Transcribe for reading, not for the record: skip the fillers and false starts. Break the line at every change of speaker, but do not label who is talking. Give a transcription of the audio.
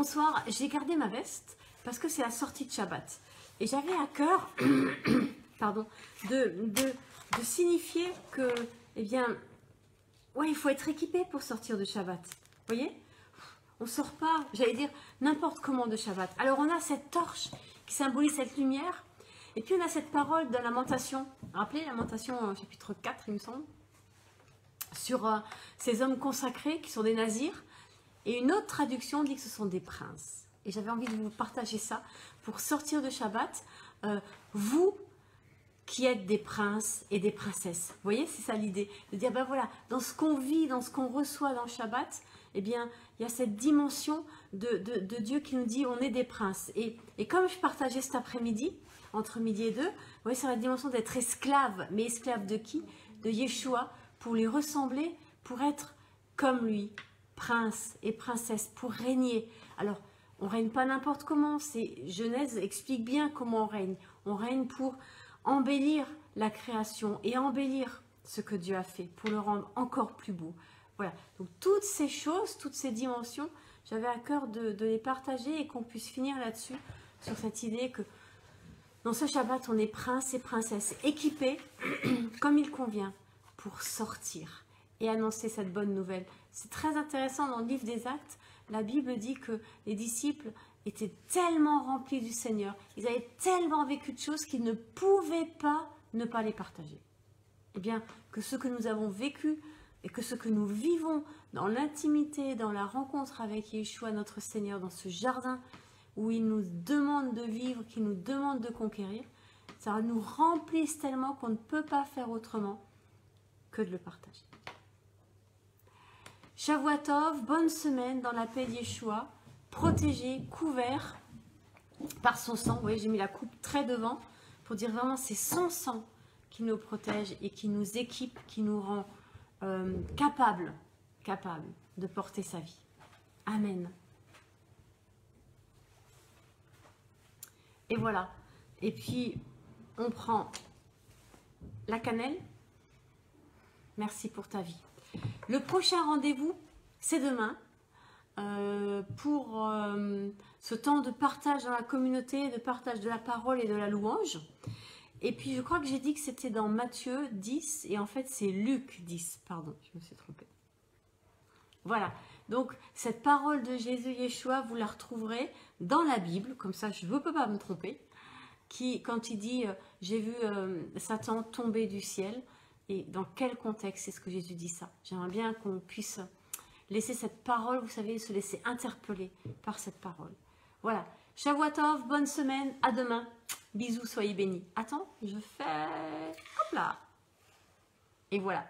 Bonsoir, j'ai gardé ma veste parce que c'est la sortie de Shabbat. Et j'avais à cœur pardon, de signifier que, eh bien, ouais, il faut être équipé pour sortir de Shabbat. Vous voyez? On ne sort pas, j'allais dire, n'importe comment de Shabbat. Alors on a cette torche qui symbolise cette lumière. Et puis on a cette parole de Lamentation. Rappelez, Lamentation chapitre 4, il me semble. Sur ces hommes consacrés qui sont des nazirs. Et une autre traduction dit que ce sont des princes. Et j'avais envie de vous partager ça pour sortir de Shabbat. Vous qui êtes des princes et des princesses. Vous voyez, c'est ça l'idée. De dire, ben voilà, dans ce qu'on vit, dans ce qu'on reçoit dans Shabbat, eh bien, il y a cette dimension de Dieu qui nous dit, on est des princes. Et comme je partageais cet après-midi, entre midi et 2, vous voyez, c'est la dimension d'être esclave. Mais esclave de qui? De Yeshua, pour lui ressembler, pour être comme lui, prince et princesse, pour régner. Alors, on ne règne pas n'importe comment. Genèse explique bien comment on règne. On règne pour embellir la création et embellir ce que Dieu a fait, pour le rendre encore plus beau. Voilà, donc toutes ces choses, toutes ces dimensions, j'avais à cœur de les partager et qu'on puisse finir là-dessus, sur cette idée que dans ce Shabbat, on est prince et princesse, équipés comme il convient pour sortir et annoncer cette bonne nouvelle. C'est très intéressant, dans le livre des Actes, la Bible dit que les disciples étaient tellement remplis du Seigneur, ils avaient tellement vécu de choses qu'ils ne pouvaient pas ne pas les partager. Eh bien, que ce que nous avons vécu et que ce que nous vivons dans l'intimité, dans la rencontre avec Yeshua, notre Seigneur, dans ce jardin où il nous demande de vivre, qu'il nous demande de conquérir, ça nous remplisse tellement qu'on ne peut pas faire autrement que de le partager. Shavua Tov, bonne semaine dans la paix de Yeshua, protégé, couvert par son sang. Vous voyez, j'ai mis la coupe très devant pour dire vraiment c'est son sang qui nous protège et qui nous équipe, qui nous rend capable de porter sa vie. Amen. Et voilà. Et puis, on prend la cannelle. Merci pour ta vie. Le prochain rendez-vous, c'est demain. Pour ce temps de partage dans la communauté, de partage de la parole et de la louange. Et puis je crois que j'ai dit que c'était dans Matthieu 10 et en fait c'est Luc 10, pardon, je me suis trompée. Voilà, donc cette parole de Jésus Yeshua, vous la retrouverez dans la Bible, comme ça je ne peux pas me tromper, qui, quand il dit j'ai vu Satan tomber du ciel, et dans quel contexte est-ce que Jésus dit ça? J'aimerais bien qu'on puisse laisser cette parole, vous savez, se laisser interpeller par cette parole. Voilà. Shavua Tov, bonne semaine, à demain. Bisous, soyez bénis. Attends, je fais... Hop là. Et voilà.